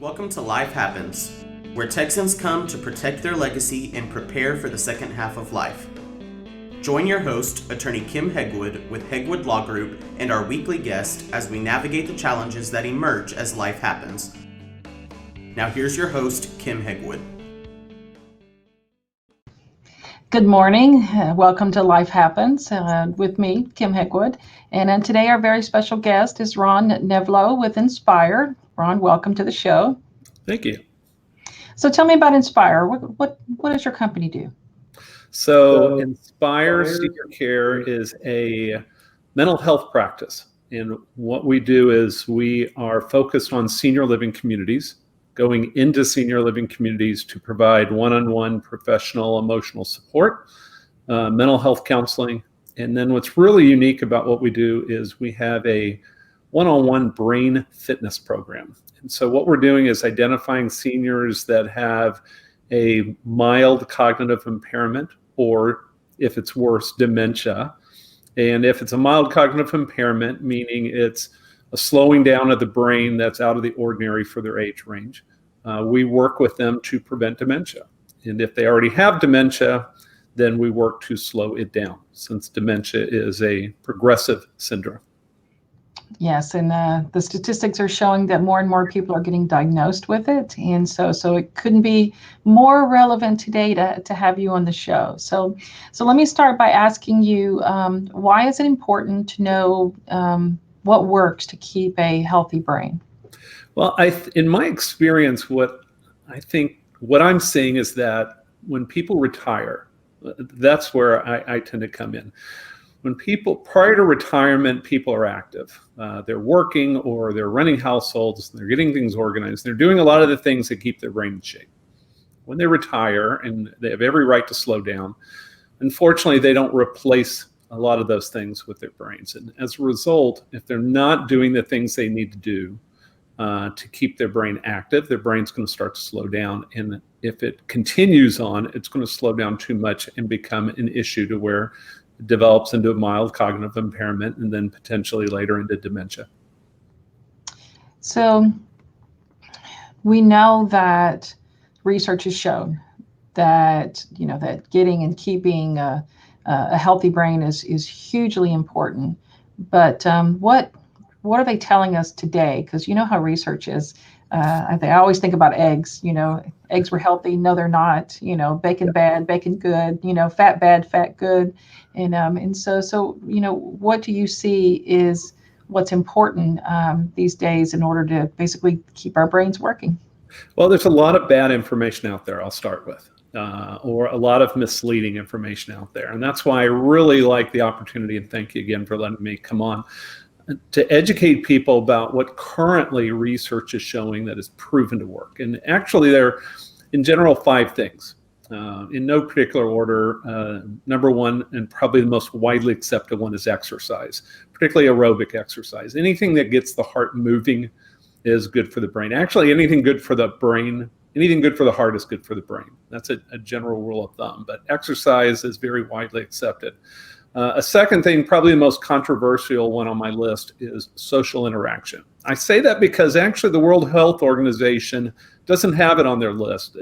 Welcome to Life Happens, where Texans come to protect their legacy and prepare for the second half of life. Join your host, attorney Kim Hegwood with Hegwood Law Group, and our weekly guest as we navigate the challenges that emerge as life happens. Now here's your host, Kim Hegwood. Good morning. Welcome to Life Happens with me, Kim Hegwood. And today our very special guest is Ron Nevelow with Inspire. Ron, welcome to the show. Thank you. So tell me about Inspire. What does your company do? So Inspire Senior Care is a mental health practice. And what we do is we are focused on senior living communities, going into senior living communities to provide one-on-one professional emotional support, mental health counseling. And then what's really unique about what we do is we have a one-on-one brain fitness program. And so what we're doing is identifying seniors that have a mild cognitive impairment, or if it's worse, dementia. And if it's a mild cognitive impairment, meaning it's a slowing down of the brain that's out of the ordinary for their age range, we work with them to prevent dementia. And if they already have dementia, then we work to slow it down, since dementia is a progressive syndrome. Yes, and the statistics are showing that more and more people are getting diagnosed with it. And so it couldn't be more relevant today to have you on the show. So let me start by asking you, why is it important to know what works to keep a healthy brain? Well, in my experience, what I'm seeing is that when people retire, that's where I tend to come in. When people, prior to retirement, people are active. They're working or they're running households, they're getting things organized, they're doing a lot of the things that keep their brain in shape. When they retire, and they have every right to slow down, unfortunately, they don't replace a lot of those things with their brains. And as a result, if they're not doing the things they need to do to keep their brain active, their brain's going to start to slow down. And if it continues on, it's going to slow down too much and become an issue to where it develops into a mild cognitive impairment and then potentially later into dementia. So we know that research has shown that, that getting and keeping a healthy brain is hugely important. But what are they telling us today? Because you know how research is. I always think about eggs. Eggs were healthy. No, they're not. Bacon bad, bacon good. Fat bad, fat good. And so what do you see is what's important these days in order to basically keep our brains working? Well, there's a lot of bad information out there, I'll start with, or a lot of misleading information out there. And that's why I really like the opportunity, and thank you again for letting me come on, to educate people about what currently research is showing that is proven to work. And actually there are, in general, 5 things. In no particular order. Number one, and probably the most widely accepted one, is exercise, particularly aerobic exercise. Anything that gets the heart moving is good for the brain. Actually, anything good for the brain, anything good for the heart is good for the brain. That's a general rule of thumb, but exercise is very widely accepted. A second thing, probably the most controversial one on my list, is social interaction. I say that because actually the World Health Organization doesn't have it on their list.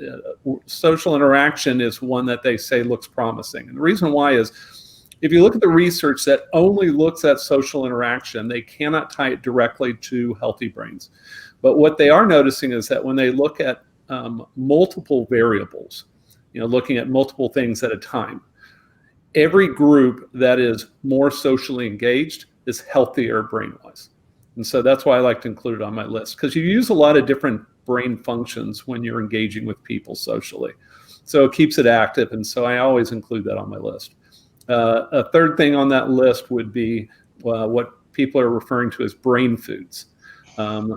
Social interaction is one that they say looks promising. And the reason why is, if you look at the research that only looks at social interaction, they cannot tie it directly to healthy brains. But what they are noticing is that when they look at multiple variables, looking at multiple things at a time, every group that is more socially engaged is healthier brain-wise. And so that's why I like to include it on my list, because you use a lot of different brain functions when you're engaging with people socially. So it keeps it active, and so I always include that on my list. A third thing on that list would be what people are referring to as brain foods.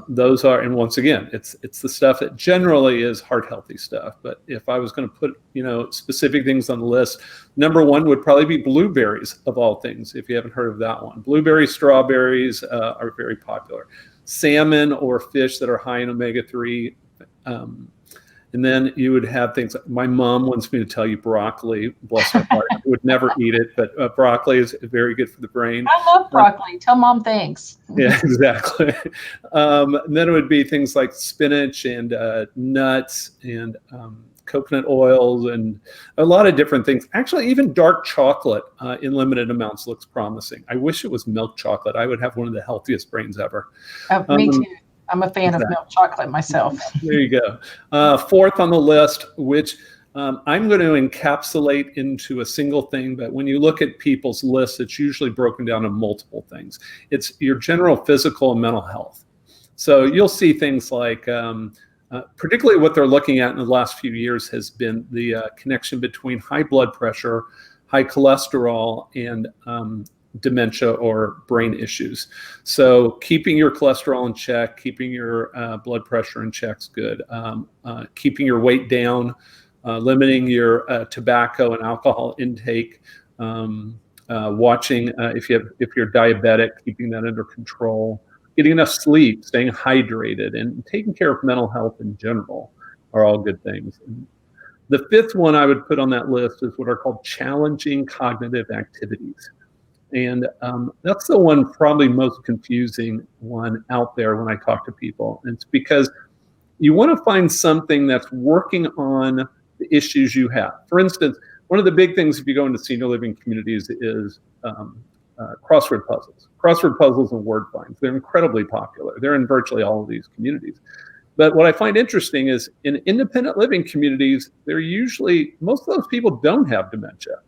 Those are, and once again, it's the stuff that generally is heart healthy stuff. But if I was going to put, specific things on the list, number one would probably be blueberries, of all things, if you haven't heard of that one. Blueberries, strawberries are very popular. Salmon or fish that are high in omega-3. And then you would have things like, my mom wants me to tell you broccoli, bless her heart. I would never eat it, but broccoli is very good for the brain. I love broccoli. Tell mom thanks. Yeah, exactly. And then it would be things like spinach and nuts and coconut oils and a lot of different things. Actually, even dark chocolate in limited amounts looks promising. I wish it was milk chocolate. I would have one of the healthiest brains ever. Me too. I'm a fan of milk chocolate myself. There you go. Fourth on the list, which I'm going to encapsulate into a single thing, but when you look at people's lists, it's usually broken down to multiple things. It's your general physical and mental health. So you'll see things like, particularly what they're looking at in the last few years has been the connection between high blood pressure, high cholesterol, and dementia or brain issues. So keeping your cholesterol in check, keeping your blood pressure in check is good. Keeping your weight down, limiting your tobacco and alcohol intake, watching if you're diabetic, keeping that under control, getting enough sleep, staying hydrated, and taking care of mental health in general are all good things. The fifth one I would put on that list is what are called challenging cognitive activities. And that's the one probably most confusing one out there when I talk to people. And it's because you want to find something that's working on the issues you have. For instance, one of the big things if you go into senior living communities is crossword puzzles. Crossword puzzles and word finds. They're incredibly popular. They're in virtually all of these communities. But what I find interesting is in independent living communities, they're usually, most of those people don't have dementia.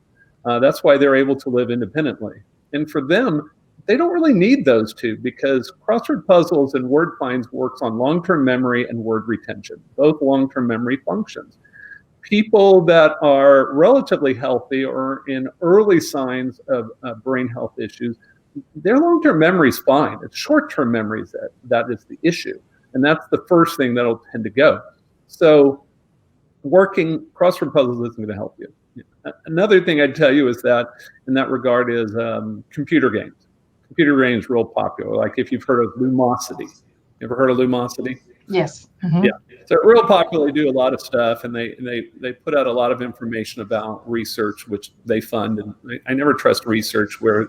That's why they're able to live independently. And for them, they don't really need those two because crossword puzzles and word finds works on long-term memory and word retention, both long-term memory functions. People that are relatively healthy or in early signs of brain health issues, their long-term memory is fine. It's short-term memories that is the issue. And that's the first thing that'll tend to go. So working crossword puzzles isn't going to help you. Another thing I'd tell you is that in that regard is computer games. Computer games real popular. Like if you've heard of Lumosity. You ever heard of Lumosity? Yes. Mm-hmm. Yeah. So real popular. They do a lot of stuff, and they put out a lot of information about research, which they fund. And I never trust research where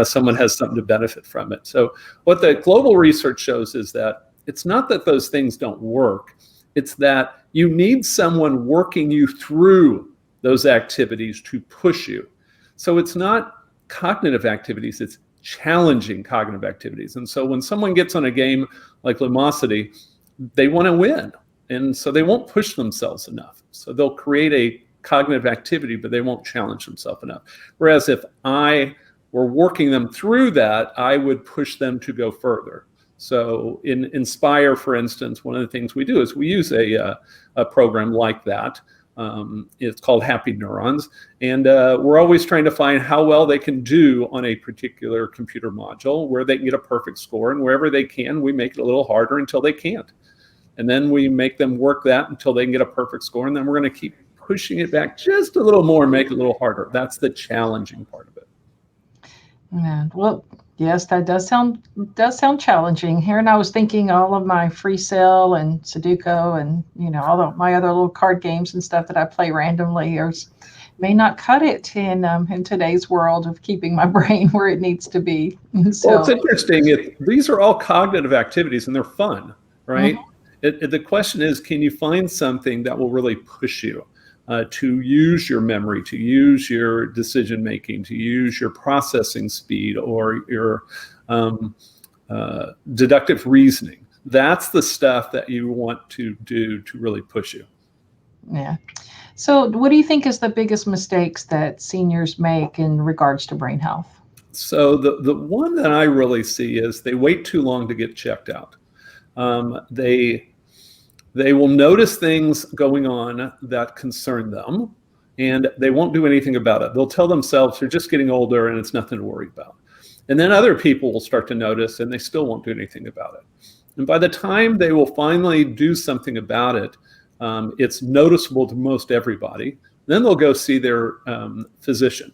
someone has something to benefit from it. So what the global research shows is that it's not that those things don't work. It's that you need someone working you through those activities to push you. So it's not cognitive activities, it's challenging cognitive activities. And so when someone gets on a game like Lumosity, they want to win. And so they won't push themselves enough. So they'll create a cognitive activity, but they won't challenge themselves enough. Whereas if I were working them through that, I would push them to go further. So in Inspire, for instance, one of the things we do is we use a program like that. It's called Happy Neurons, and we're always trying to find how well they can do on a particular computer module where they can get a perfect score, and wherever they can, we make it a little harder until they can't. And then we make them work that until they can get a perfect score, and then we're going to keep pushing it back just a little more and make it a little harder. That's the challenging part of it. Yeah, well, yes, that does sound challenging. Here, and I was thinking all of my free cell and Sudoku and all of my other little card games and stuff that I play randomly may not cut it in today's world of keeping my brain where it needs to be. So, well, it's interesting. These are all cognitive activities and they're fun, right? Mm-hmm. The question is, can you find something that will really push you? To use your memory, to use your decision making, to use your processing speed or your deductive reasoning. That's the stuff that you want to do to really push you. Yeah. So what do you think is the biggest mistakes that seniors make in regards to brain health? So the one that I really see is they wait too long to get checked out. They will notice things going on that concern them, and they won't do anything about it. They'll tell themselves they're just getting older and it's nothing to worry about. And then other people will start to notice and they still won't do anything about it. And by the time they will finally do something about it, it's noticeable to most everybody. Then they'll go see their physician.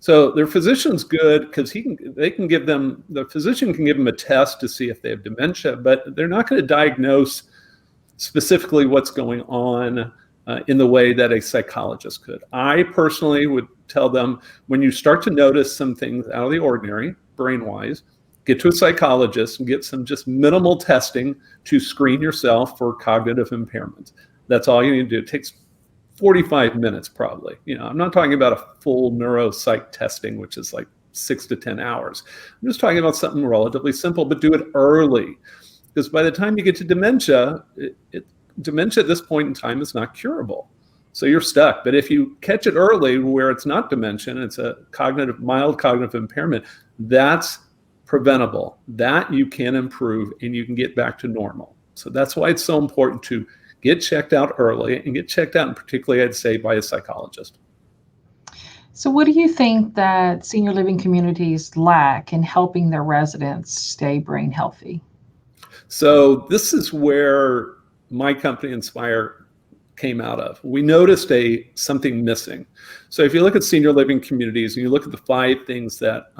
So their physician's good because the physician can give them a test to see if they have dementia, but they're not going to diagnose specifically what's going on in the way that a psychologist could. I personally would tell them, when you start to notice some things out of the ordinary, brain-wise, get to a psychologist and get some just minimal testing to screen yourself for cognitive impairment. That's all you need to do. It takes 45 minutes probably. I'm not talking about a full neuropsych testing, which is like 6 to 10 hours. I'm just talking about something relatively simple, but do it early. Because by the time you get to dementia, dementia at this point in time is not curable. So you're stuck. But if you catch it early where it's not dementia, and it's a mild cognitive impairment, that's preventable. That you can improve and you can get back to normal. So that's why it's so important to get checked out early, and get checked out, and particularly I'd say by a psychologist. So what do you think that senior living communities lack in helping their residents stay brain healthy? So this is where my company Inspire came out of. We noticed something missing. So if you look at senior living communities and you look at the 5 things that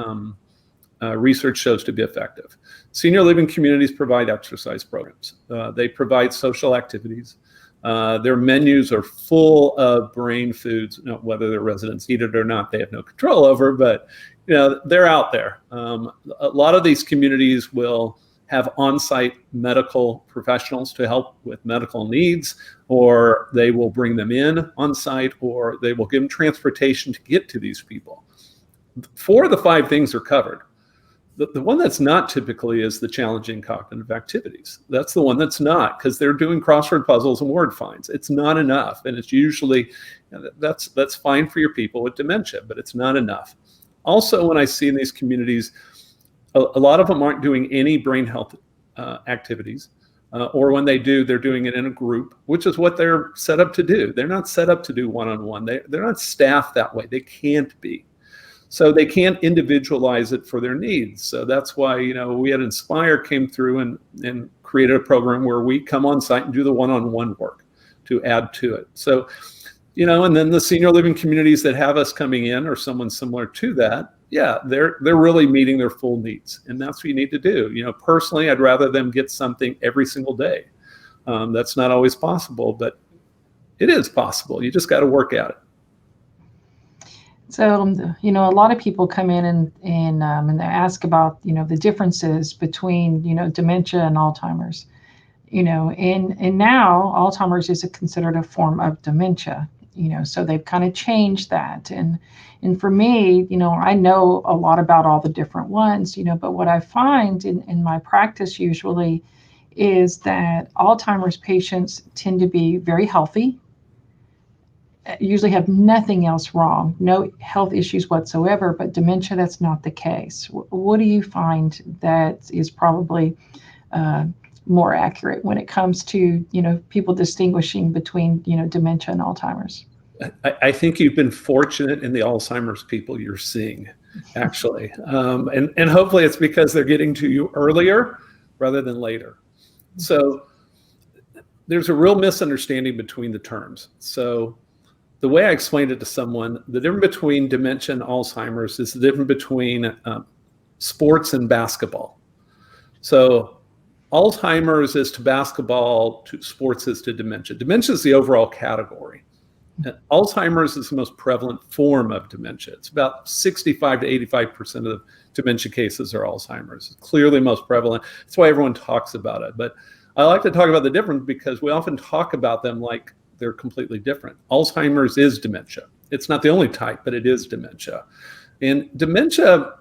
research shows to be effective. Senior living communities provide exercise programs. They provide social activities. Their menus are full of brain foods. Whether their residents eat it or not, they have no control over, but they're out there. A lot of these communities will have on-site medical professionals to help with medical needs, or they will bring them in on-site, or they will give them transportation to get to these people. 4 of the 5 things are covered. The one that's not typically is the challenging cognitive activities. That's the one that's not, because they're doing crossword puzzles and word finds. It's not enough, and it's usually, that's fine for your people with dementia, but it's not enough. Also, when I see in these communities, a lot of them aren't doing any brain health activities, or when they do, they're doing it in a group, which is what they're set up to do. They're not set up to do one-on-one. They're not staffed that way. They can't be. So they can't individualize it for their needs. So that's why, we at Inspire came through and created a program where we come on site and do the one-on-one work to add to it. So, and then the senior living communities that have us coming in, or someone similar to that, yeah, they're really meeting their full needs. And that's what you need to do. Personally, I'd rather them get something every single day. That's not always possible, but it is possible. You just got to work at it. So, a lot of people come in and they ask about, the differences between, dementia and Alzheimer's, and now Alzheimer's is considered a form of dementia, so they've kind of changed that. And for me, I know a lot about all the different ones, but what I find in my practice usually is that Alzheimer's patients tend to be very healthy, usually have nothing else wrong, no health issues whatsoever, but dementia, that's not the case. What do you find that is probably more accurate when it comes to, people distinguishing between, dementia and Alzheimer's? I think you've been fortunate in the Alzheimer's people you're seeing, actually. And hopefully it's because they're getting to you earlier rather than later. So there's a real misunderstanding between the terms. So the way I explained it to someone, the difference between dementia and Alzheimer's is the difference between sports and basketball. So Alzheimer's is to basketball, to sports is to dementia. Dementia is the overall category. Alzheimer's is the most prevalent form of dementia. It's about 65 to 85% of the dementia cases are Alzheimer's. It's clearly most prevalent. That's why everyone talks about it. But I like to talk about the difference because we often talk about them like they're completely different. Alzheimer's is dementia. It's not the only type, but it is dementia. And dementia,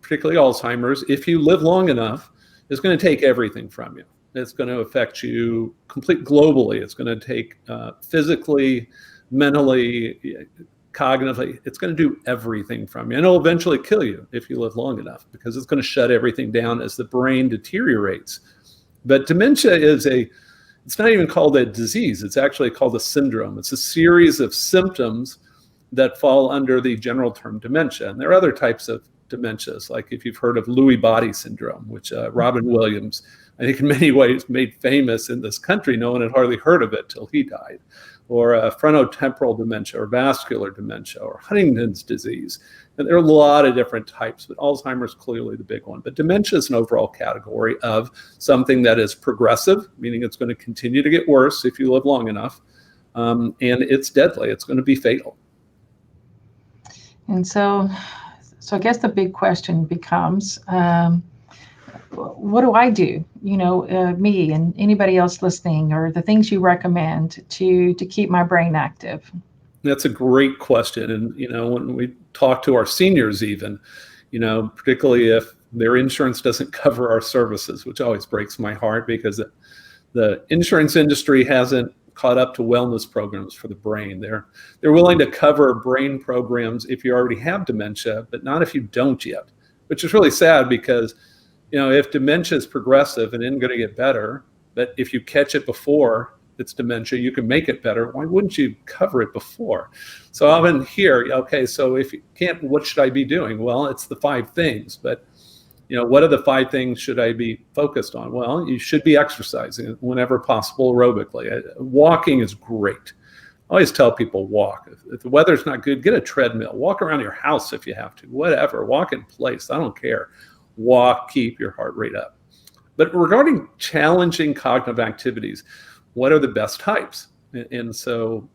particularly Alzheimer's, if you live long enough, is going to take everything from you. It's going to affect you globally. It's going to take physically, mentally, cognitively. It's going to do everything from you. And it'll eventually kill you if you live long enough, because it's going to shut everything down as the brain deteriorates. But dementia it's not even called a disease. It's actually called a syndrome. It's a series of symptoms that fall under the general term dementia. And there are other types of dementias, like if you've heard of Lewy body syndrome, which Robin Williams, I think in many ways made famous in this country. No one had hardly heard of it till he died. or frontotemporal dementia, or vascular dementia, or Huntington's disease. And there are a lot of different types, but Alzheimer's is clearly the big one. But dementia is an overall category of something that is progressive, meaning it's going to continue to get worse if you live long enough, and it's deadly. It's going to be fatal. And so I guess the big question becomes, what do I do? Me and anybody else listening, or the things you recommend to keep my brain active? That's a great question. And, when we talk to our seniors even, particularly if their insurance doesn't cover our services, which always breaks my heart because the insurance industry hasn't caught up to wellness programs for the brain. They're willing to cover brain programs if you already have dementia, but not if you don't yet, which is really sad because, if dementia is progressive and isn't going to get better, but if you catch it before it's dementia, you can make it better. Why wouldn't you cover it before? So I'm in here, okay, so if you can't, what should I be doing? Well, it's the 5 things, but what are the 5 things should I be focused on? Well, you should be exercising whenever possible aerobically. Walking is great. I always tell people walk. If the weather's not good, get a treadmill. Walk around your house if you have to, whatever. Walk in place, I don't care. Walk, keep your heart rate up. But regarding challenging cognitive activities, what are the best types? And so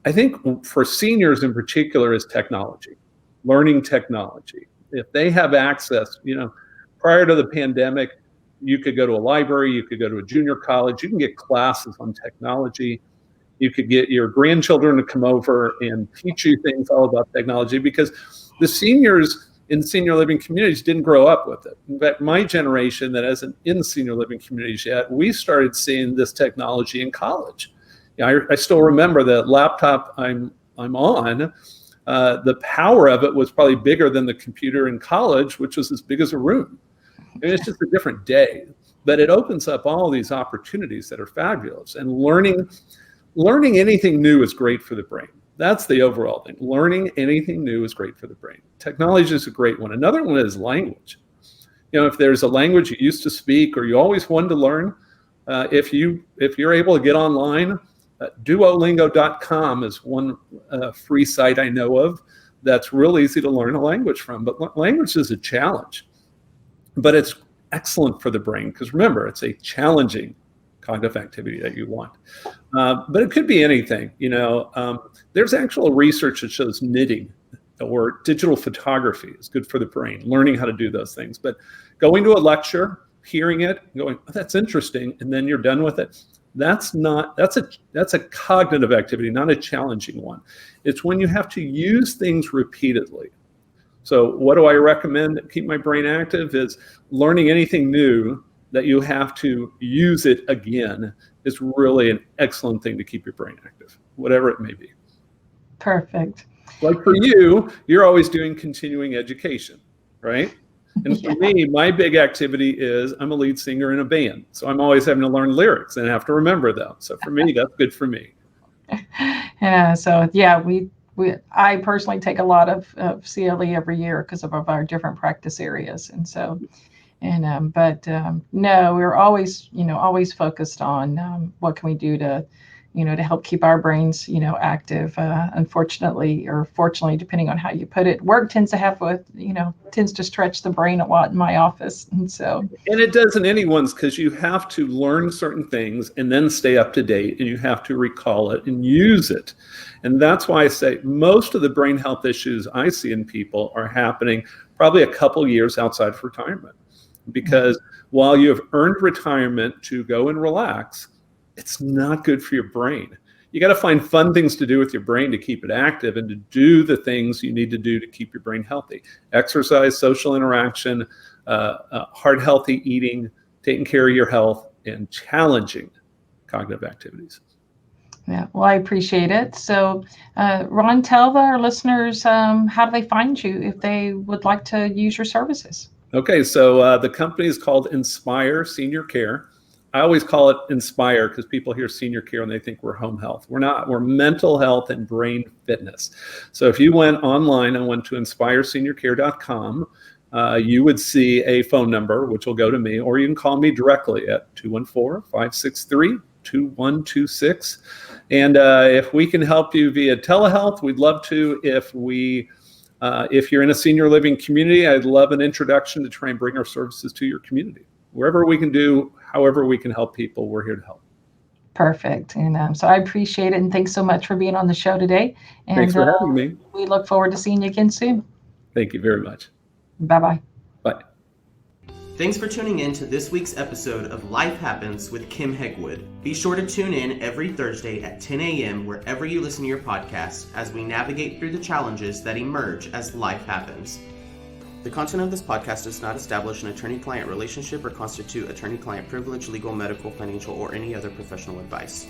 I think for seniors in particular is technology, learning technology. If they have access, prior to the pandemic, you could go to a library, you could go to a junior college, you can get classes on technology. You could get your grandchildren to come over and teach you things all about technology, because the seniors in senior living communities didn't grow up with it. In fact, my generation that isn't in senior living communities yet, we started seeing this technology in college. I still remember the laptop I'm on. The power of it was probably bigger than the computer in college, which was as big as a room. And it's just a different day, but it opens up all these opportunities that are fabulous. And learning anything new is great for the brain. That's the overall thing. Learning anything new is great for the brain. Technology is a great one. Another one is language. If there's a language you used to speak or you always wanted to learn, if you're able to get online, Duolingo.com is one free site I know of that's real easy to learn a language from. But language is a challenge, but it's excellent for the brain because remember, it's a challenging cognitive activity that you want. But it could be anything. There's actual research that shows knitting or digital photography is good for the brain, learning how to do those things. But going to a lecture, hearing it, going, oh, that's interesting, and then you're done with it, that's a cognitive activity, not a challenging one. It's when you have to use things repeatedly. So what do I recommend to keep my brain active is learning anything new that you have to use it again is really an excellent thing to keep your brain active, whatever it may be. Perfect. Like for you, you're always doing continuing education, right? And for me, my big activity is I'm a lead singer in a band. So I'm always having to learn lyrics and have to remember them. So for me, that's good for me. Yeah. So yeah, I personally take a lot of CLE every year because of our different practice areas. And so, no, we're always focused on what can we do to help keep our brains, active. Unfortunately, or fortunately, depending on how you put it, work tends to stretch the brain a lot in my office. And it does in anyone's, because you have to learn certain things and then stay up to date, and you have to recall it and use it. And that's why I say most of the brain health issues I see in people are happening probably a couple years outside of retirement. Because while you have earned retirement to go and relax, it's not good for your brain. You got to find fun things to do with your brain to keep it active and to do the things you need to do to keep your brain healthy. Exercise, social interaction, heart healthy eating, taking care of your health, and challenging cognitive activities. Yeah, well, I appreciate it. So, Ron, tell our listeners how do they find you if they would like to use your services? Okay, so the company is called Inspire Senior Care. I always call it Inspire because people hear senior care and they think we're home health. We're not. We're mental health and brain fitness. So if you went online and went to inspireseniorcare.com, you would see a phone number, which will go to me, or you can call me directly at 214-563-2126. And if we can help you via telehealth, we'd love to. If you're in a senior living community, I'd love an introduction to try and bring our services to your community. Wherever we can do, however we can help people, we're here to help. Perfect. And so I appreciate it. And thanks so much for being on the show today. And thanks for having me. We look forward to seeing you again soon. Thank you very much. Bye-bye. Bye. Thanks for tuning in to this week's episode of Life Happens with Kim Hegwood. Be sure to tune in every Thursday at 10 a.m. wherever you listen to your podcast as we navigate through the challenges that emerge as life happens. The content of this podcast does not establish an attorney-client relationship or constitute attorney-client privilege, legal, medical, financial, or any other professional advice.